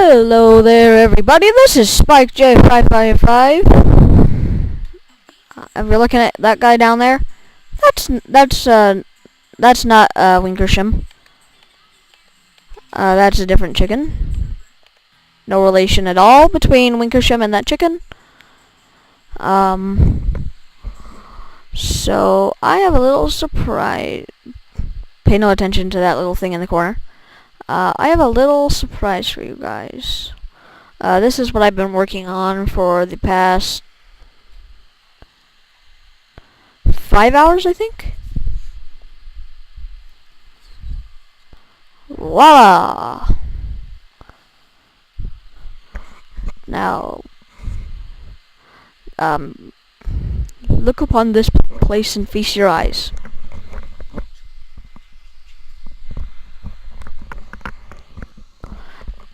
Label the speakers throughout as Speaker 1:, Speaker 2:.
Speaker 1: Hello there, everybody. This is Spike J555. If you're looking at that guy down there, that's not Winkersham. That's a different chicken. No relation at all between Winkersham and that chicken. So I have a little surprise. Pay no attention to that little thing in the corner. I have a little surprise for you guys. This is what I've been working on for the past 5 hours, I think. Voila! Now, look upon this place and feast your eyes.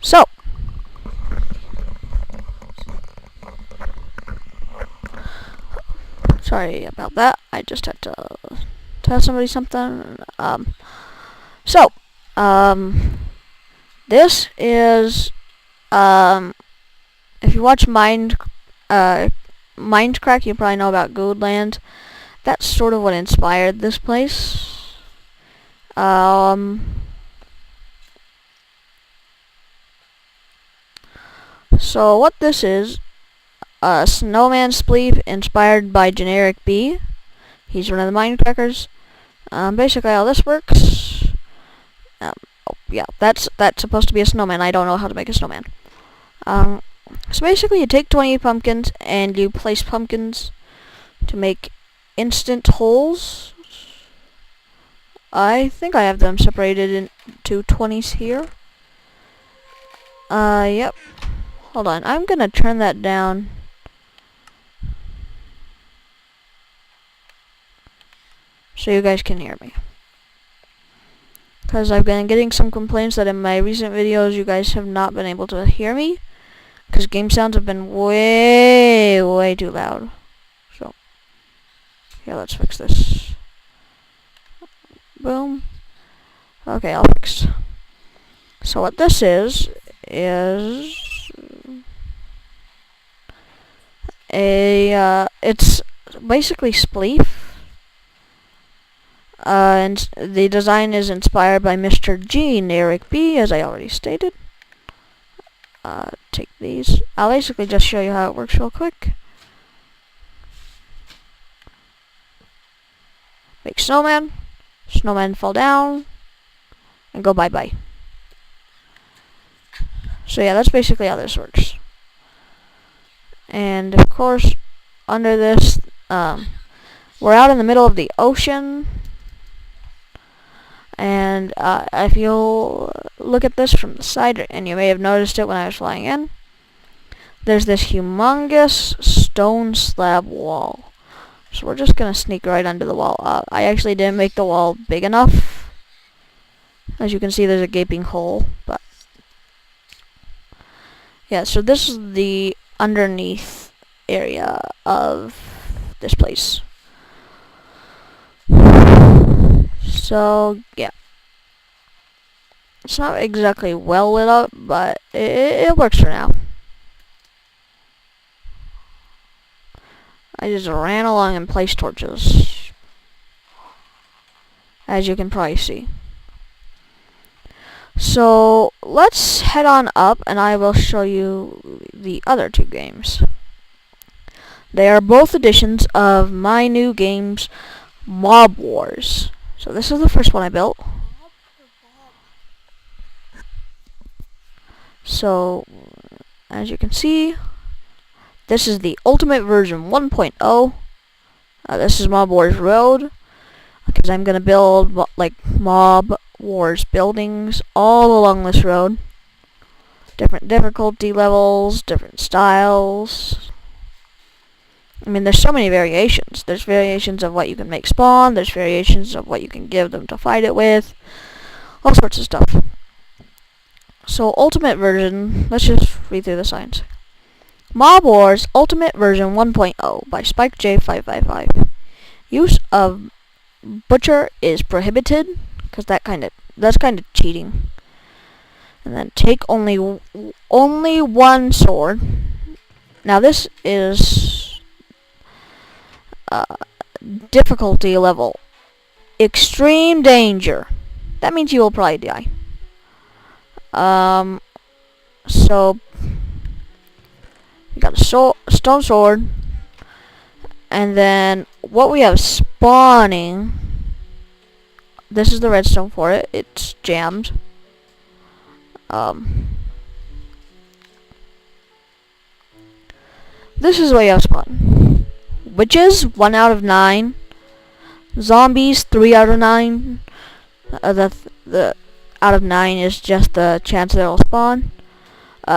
Speaker 1: So, sorry about that. I just had to tell somebody something. This is, if you watch Minecraft, you probably know about Goodland. That's sort of what inspired this place. So what this is, a snowman spleef inspired by Generic B. He's one of the Minecrackers. Basically how this works, yeah, that's supposed to be a snowman. I don't know how to make a snowman. So basically you take 20 pumpkins and you place pumpkins to make instant holes. I think I have them separated into 20s here. Yep. Hold on, I'm gonna turn that down. So you guys can hear me. Because I've been getting some complaints that in my recent videos you guys have not been able to hear me. Because game sounds have been way too loud. So, yeah, let's fix this. Boom. Okay, all fixed. So what this is it's basically spleef. And the design is inspired by Mr. Generic B, as I already stated. Take these. I'll basically just show you how it works real quick. Make snowman. Snowman fall down. And go bye-bye. So yeah, that's basically how this works. And of course, under this, we're out in the middle of the ocean. And if you'll look at this from the side, and you may have noticed it when I was flying in, there's this humongous stone slab wall. So we're just going to sneak right under the wall. I actually didn't make the wall big enough. As you can see, there's a gaping hole. But yeah, so this is the underneath area of this place. So, yeah. It's not exactly well lit up, but it works for now. I just ran along and placed torches, as you can probably see. So, let's head on up, and I will show you the other two games. They are both editions of my new games, Mob Wars. So this is the first one I built. So, as you can see, this is the Ultimate version 1.0. This is Mob Wars Road, because I'm going to build like Mob Wars buildings all along this road. Different difficulty levels, different styles. I mean, there's so many variations. There's variations of what you can make spawn. There's variations of what you can give them to fight it with. All sorts of stuff. So, Ultimate version, let's just read through the signs. Mob Wars Ultimate version 1.0 by Spike J555. Use of Butcher is prohibited, because that's kind of cheating. And then take only one sword. Now this is difficulty level extreme danger. That means you will probably die. So we got a stone sword, and then what we have spawning. This is the redstone for it. It's jammed. This is what you have spawn. Witches, 1 out of 9. Zombies, 3 out of 9. The out of 9 is just the chance that it'll spawn.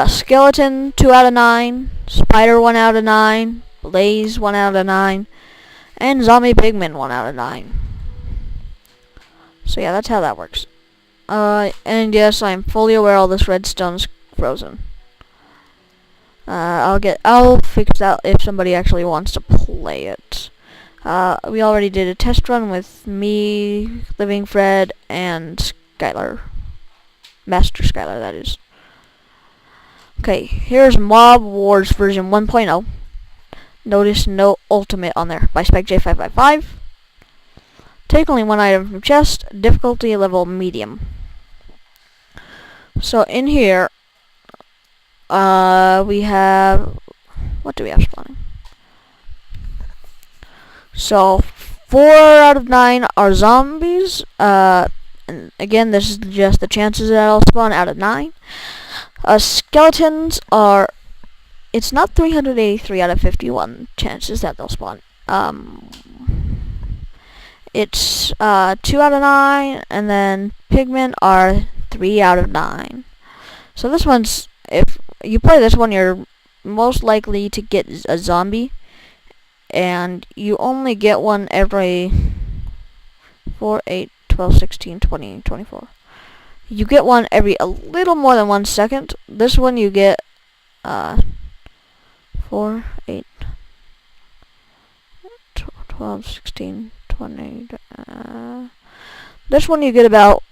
Speaker 1: Skeleton, 2 out of 9. Spider, 1 out of 9. Blaze, 1 out of 9. And zombie pigman, 1 out of 9. So yeah, that's how that works. And yes, I'm fully aware all this redstone's frozen. I'll fix that if somebody actually wants to play it. We already did a test run with me, Living Fred, and Skylar. Master Skylar, that is. Okay, here's Mob Wars version 1.0. Notice no ultimate on there by SpikeJ555. Take only one item from chest. Difficulty level medium. So in here, we have, what do we have spawning? So 4 out of 9 are zombies. And again, this is just the chances that I'll spawn out of 9. Skeletons are, it's not 383 out of 51 chances that they'll spawn. It's 2 out of 9, and then pigmen are 3 out of 9. So this one's, if you play this one, you're most likely to get a zombie, and you only get one every 4, 8, 12, 16, 20, 24. You get one every a little more than 1 second. This one you get 4, 8, 12, 16, 20. This one you get about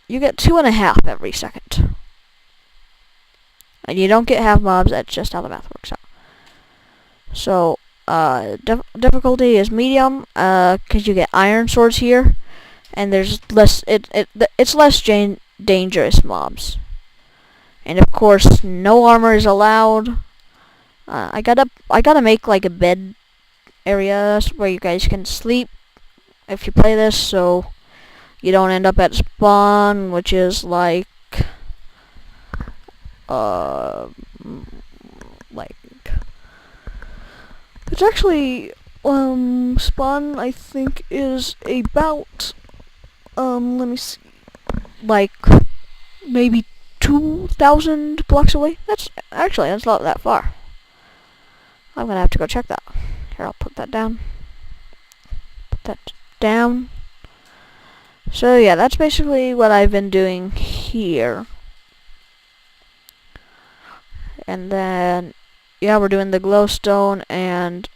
Speaker 1: you get 2.5 every second. And you don't get half mobs. That's just how the math works out. So difficulty is medium, because you get iron swords here, and there's less. It's less dangerous mobs. And of course, no armor is allowed. I gotta make like a bed area where you guys can sleep if you play this, so you don't end up at spawn, which is like it's actually spawn I think is about let me see, like maybe 2,000 blocks away. That's not that far. I'm gonna have to go check that. Here, I'll put that down. Put that down. So yeah, that's basically what I've been doing here. And then yeah, we're doing the glowstone and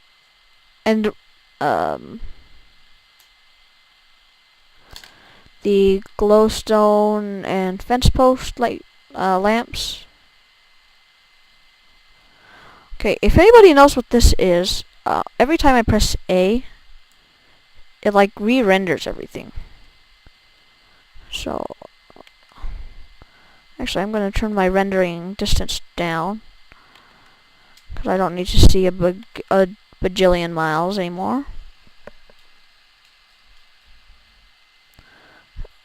Speaker 1: the glowstone and fence post light lamps. Okay, if anybody knows what this is, every time I press A, it like re-renders everything. So actually, I'm going to turn my rendering distance down, because I don't need to see a bajillion miles anymore.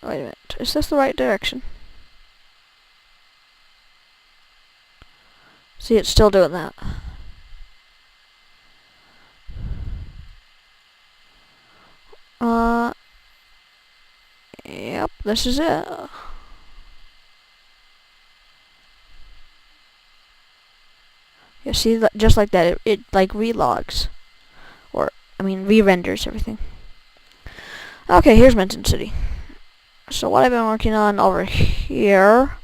Speaker 1: Wait a minute, is this the right direction? See, it's still doing that. Yep, this is it. You see, just like that, it like relogs, or I mean re-renders everything. Okay, here's Minton City. So what I've been working on over here,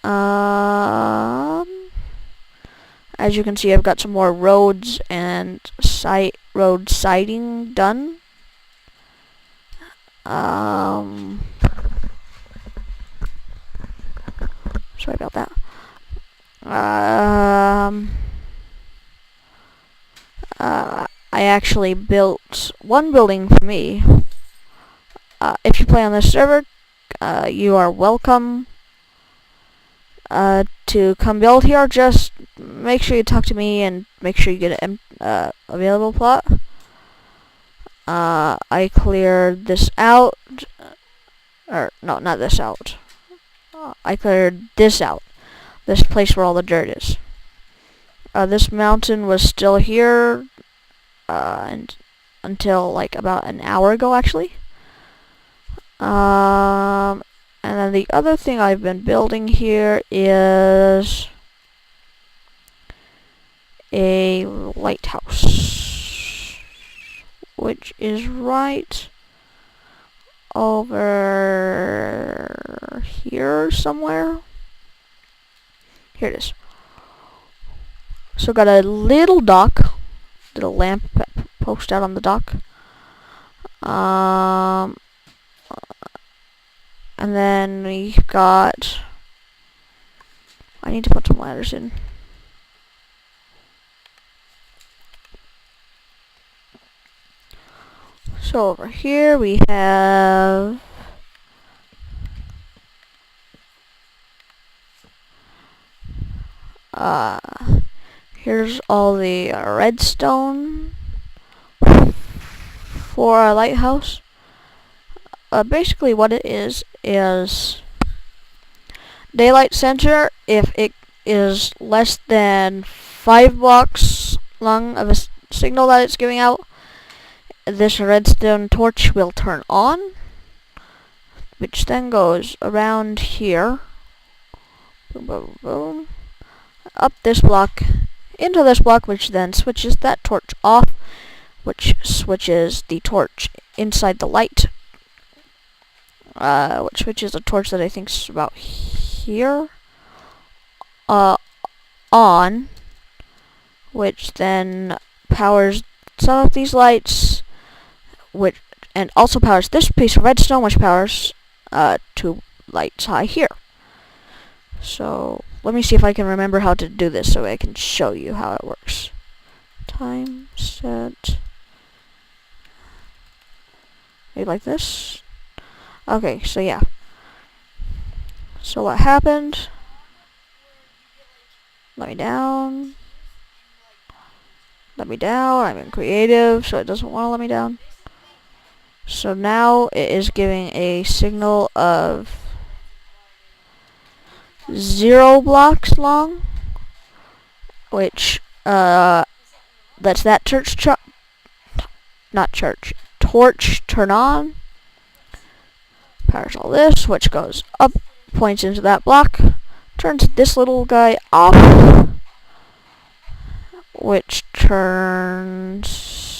Speaker 1: as you can see, I've got some more roads and road siding done. Sorry about that. I actually built one building for me. If you play on this server, you are welcome to come build here. Just make sure you talk to me and make sure you get an available plot. I cleared this out. Or, no, not this out. I cleared this out. This place where all the dirt is. This mountain was still here and until like about an hour ago, actually. And then the other thing I've been building here is a lighthouse, which is right over here somewhere. Here it is. So got a little dock, little lamp post out on the dock. And then we've got, I need to put some ladders in. So over here we have here's all the redstone for our lighthouse. Basically what it is daylight sensor. If it is less than 5 blocks long of a signal that it's giving out, this redstone torch will turn on, which then goes around here, boom, boom, boom, up this block, into this block, which then switches that torch off, which switches the torch inside the light, which switches a torch that I think is about here, on, which then powers some of these lights, and also powers this piece of redstone, which powers 2 lights high here. So let me see if I can remember how to do this so I can show you how it works. Time set. Maybe like this. Okay, so yeah. So what happened? Let me down. Let me down. I'm in creative, so it doesn't want to let me down. So now it is giving a signal of 0 blocks long, which lets that torch turn on. Powers all this, which goes up, points into that block, turns this little guy off, which turns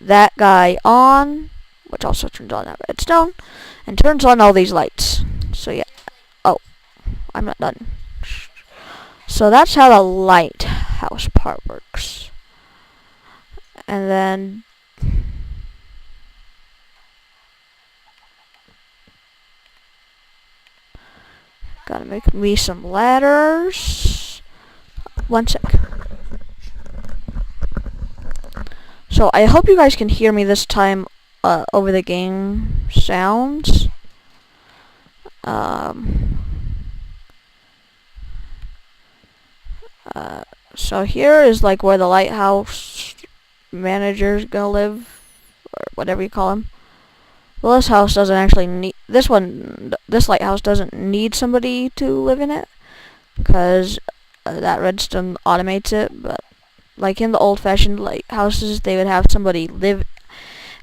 Speaker 1: that guy on, which also turns on that redstone, and turns on all these lights. So yeah. Oh, I'm not done. So that's how the lighthouse part works. And then gotta make me some ladders. One sec. So I hope you guys can hear me this time over the game sounds. So here is like where the lighthouse manager's gonna live, or whatever you call him. Well, this house doesn't actually need this lighthouse doesn't need somebody to live in it, because that redstone automates it. But like in the old-fashioned lighthouses, they would have somebody live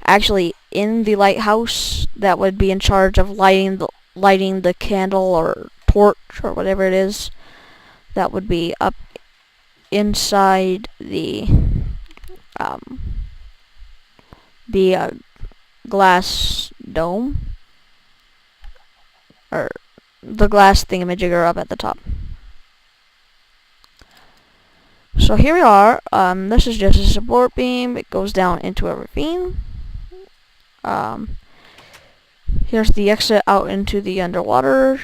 Speaker 1: actually in the lighthouse that would be in charge of lighting the candle or torch or whatever it is that would be up inside the glass dome, or the glass thingamajigger up at the top. So here we are. This is just a support beam. It goes down into a ravine. Here's the exit out into the underwater.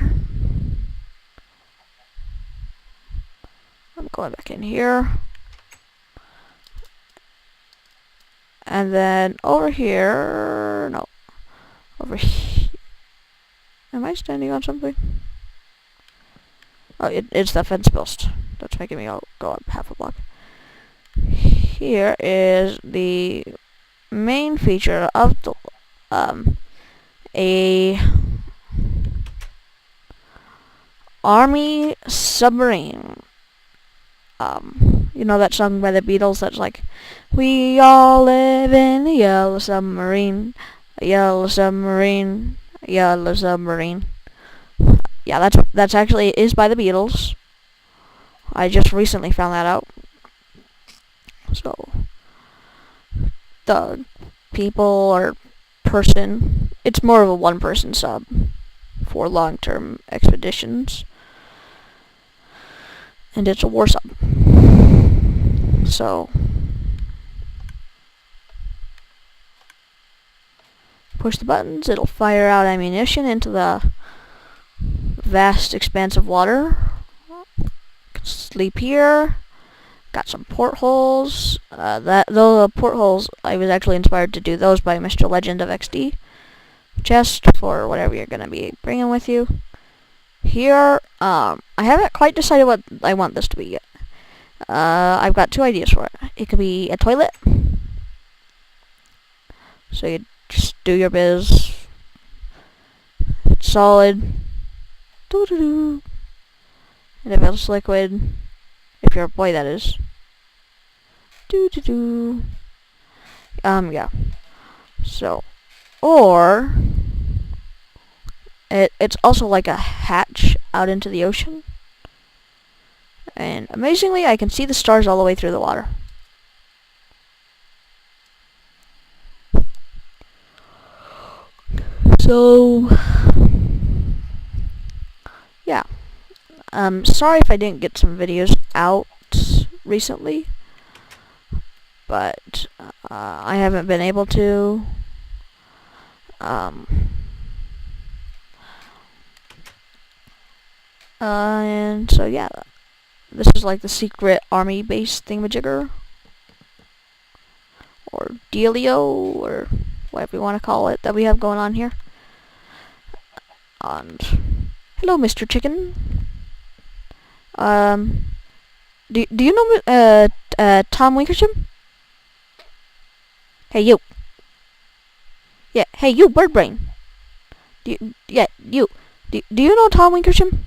Speaker 1: going back in here. And then over here, no, over here. Am I standing on something? Oh, it's the fence post. That's making me go up half a block. Here is the main feature of the, a army submarine. You know that song by the Beatles that's like, we all live in a yellow submarine, a yellow submarine, a yellow submarine. Yeah, that's actually is by the Beatles. I just recently found that out. So, the people or person, it's more of a one-person sub for long-term expeditions. And it's a war sub. So, push the buttons, it'll fire out ammunition into the vast expanse of water. Sleep here. Got some portholes. The portholes, I was actually inspired to do those by Mr. Legend of XD. Chest for whatever you're gonna be bringing with you. Here, I haven't quite decided what I want this to be yet. I've got two ideas for it. It could be a toilet. So you just do your biz. It's solid. Doo-doo-doo. And if it's liquid, if you're a boy, that is. Doo-doo-doo. Yeah. So, or it's also like a hatch out into the ocean. And amazingly, I can see the stars all the way through the water. So, yeah. Sorry if I didn't get some videos out recently, but I haven't been able to. And so yeah, this is like the secret army base thingamajigger, or dealio, or whatever you want to call it, that we have going on here. And hello, Mr. Chicken. Do you know Tom Winkersham? Hey you. Yeah, hey you, bird brain. Do you know Tom Winkersham?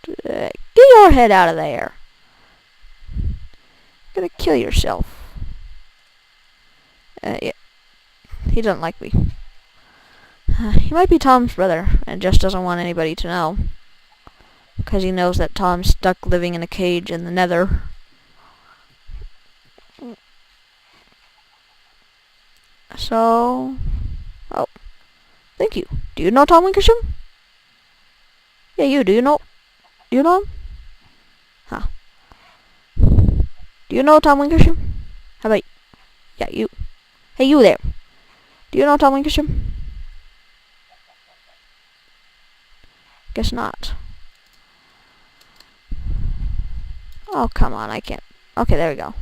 Speaker 1: Get your head out of there. You're gonna kill yourself. Yeah. He doesn't like me. He might be Tom's brother, and just doesn't want anybody to know. Because he knows that Tom's stuck living in a cage in the nether. So... Oh. Thank you. Do you know Tom Winkersham? Yeah, you. Do you know... Do you know him? Huh. Do you know Tom Winkersham? How about... Yeah, you. Hey, you there. Do you know Tom Winkersham? Guess not. Oh, come on, I can't. Okay, there we go.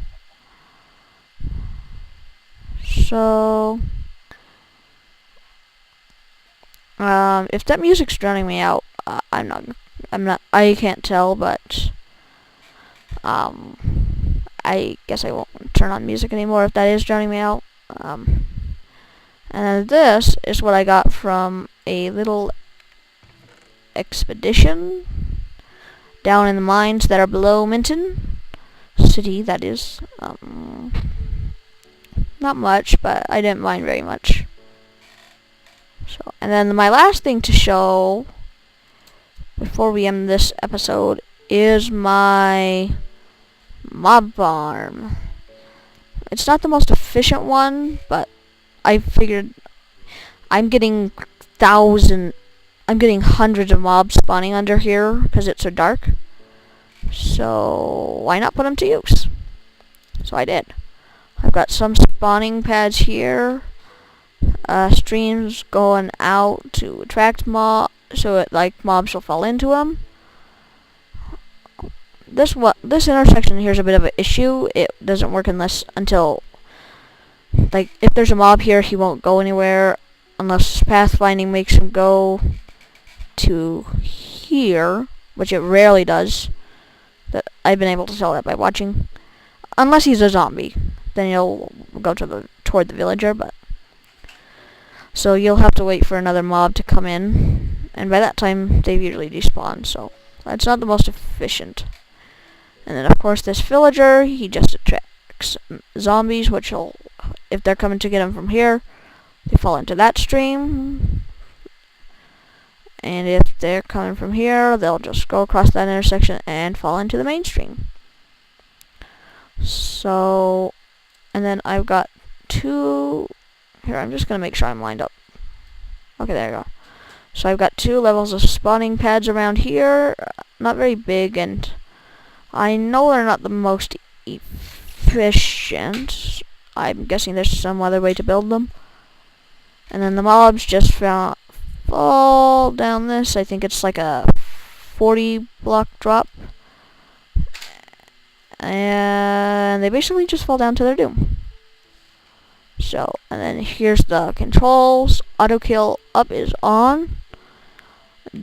Speaker 1: So... if that music's drowning me out, I can't tell, but... I guess I won't turn on music anymore if that is drowning me out. And then this is what I got from a little expedition down in the mines that are below Minton City, that is. Not much, but I didn't mind very much. So, and then my last thing to show before we end this episode is my mob farm. It's not the most efficient one, but I figured I'm getting hundreds of mobs spawning under here because it's so dark. So why not put them to use? So I did. I've got some spawning pads here. Streams going out to attract mobs, so mobs will fall into them. this intersection here is a bit of an issue. It doesn't work until like if there's a mob here, he won't go anywhere unless pathfinding makes him go to here, which it rarely does. That I've been able to tell that by watching. Unless he's a zombie, then he'll go toward the villager. But so you'll have to wait for another mob to come in, and by that time they've usually despawned. So that's not the most efficient. And then of course this villager, he just attracts zombies, which will, if they're coming to get him from here, they fall into that stream. And if they're coming from here, they'll just go across that intersection and fall into the mainstream. So, and then I've got two, here I'm just going to make sure I'm lined up. Okay, there you go. So I've got 2 levels of spawning pads around here, not very big, and I know they're not the most efficient. I'm guessing there's some other way to build them. And then the mobs just fall down this. I think it's like a 40 block drop. And they basically just fall down to their doom. So, and then here's the controls. Auto kill up is on.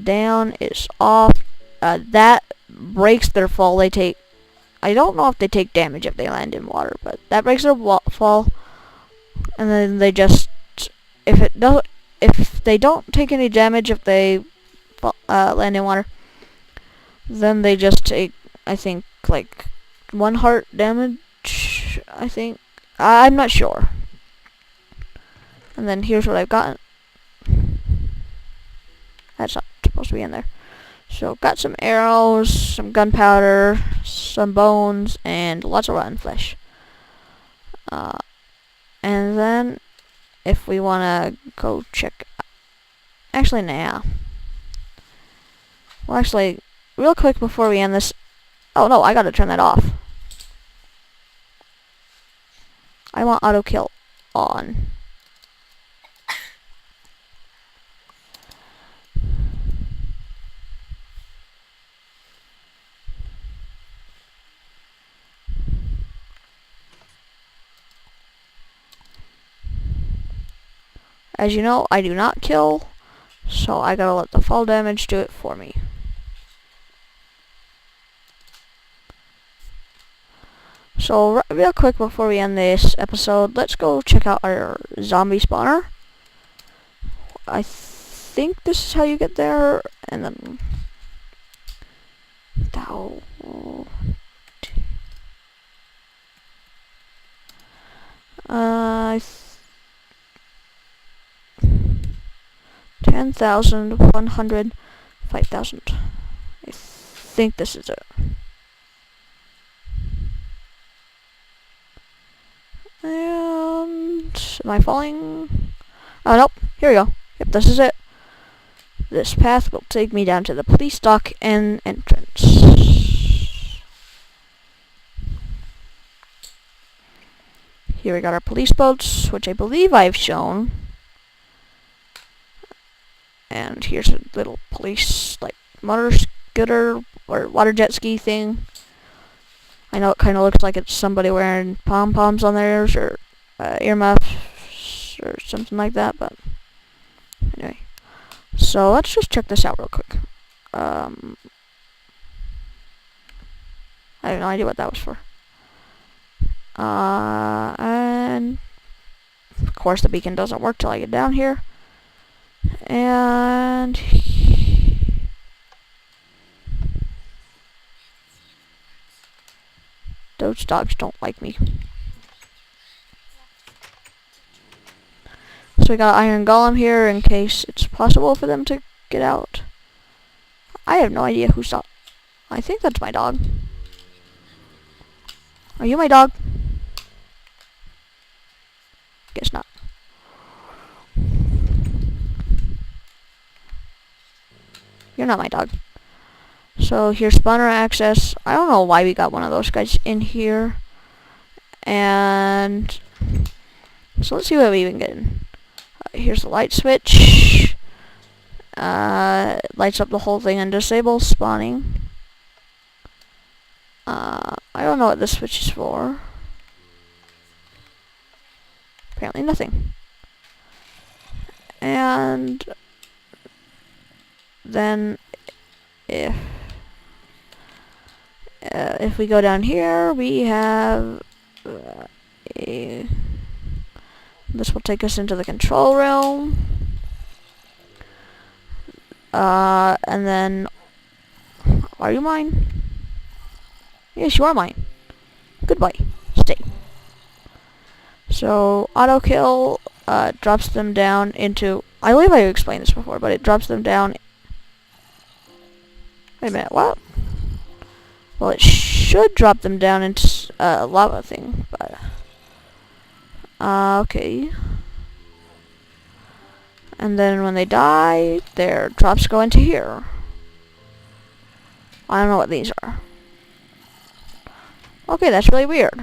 Speaker 1: Down is off. That breaks their fall. They take, I don't know if they take damage if they land in water, but that breaks their fall. And then they just, if they don't take any damage if they land in water, then they just take, I think, like 1 heart damage, I think. I'm not sure. And then here's what I've gotten. That's not supposed to be in there. So got some arrows, some gunpowder, some bones, and lots of rotten flesh. And then if we want to go check, actually nah. Well, actually, real quick before we end this, oh no, I gotta turn that off. I want auto kill on. As you know, I do not kill, so I gotta let the fall damage do it for me. So, real quick before we end this episode, let's go check out our zombie spawner. I think this is how you get there, and then... I 10,000, 100, 5,000. I think this is it. And am I falling? Oh nope, here we go. Yep, this is it. This path will take me down to the police dock and entrance. Here we got our police boats, which I believe I've shown. And here's a little police, like, motor scooter or water jet ski thing. I know it kind of looks like it's somebody wearing pom-poms on their ears or earmuffs or something like that, but anyway. So let's just check this out real quick. I have no idea what that was for. And of course the beacon doesn't work till I get down here. And those dogs don't like me. So we got Iron Golem here in case it's possible for them to get out. I have no idea whose dog. I think that's my dog. Are you my dog? Guess not. You're not my dog. So here's spawner access. I don't know why we got one of those guys in here. And so let's see what we even get in. Here's the light switch. Lights up the whole thing and disables spawning. I don't know what this switch is for. Apparently nothing. And then if we go down here, we have this will take us into the control room. And then, are you mine? Yes, you are mine. Goodbye. Stay. So, auto kill drops them down into... I believe I explained this before, but it drops them down... Wait a minute, what? Well, it should drop them down into a lava thing, but... okay. And then when they die, their drops go into here. I don't know what these are. Okay, that's really weird.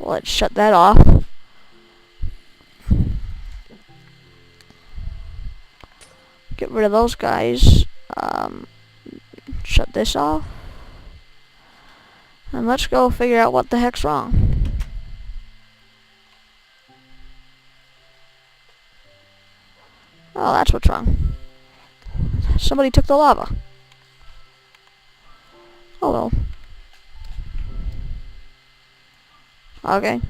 Speaker 1: Let's shut that off. Get rid of those guys. Shut this off. And let's go figure out what the heck's wrong. Oh, that's what's wrong. Somebody took the lava. Oh well. Okay.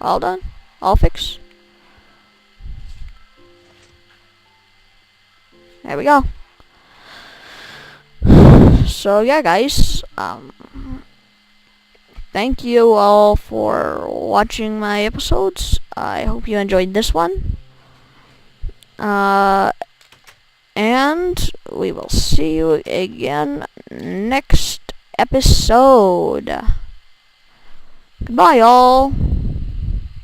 Speaker 1: All done. All fixed. There we go. So yeah, guys. Thank you all for watching my episodes. I hope you enjoyed this one. And we will see you again next episode. Goodbye, y'all.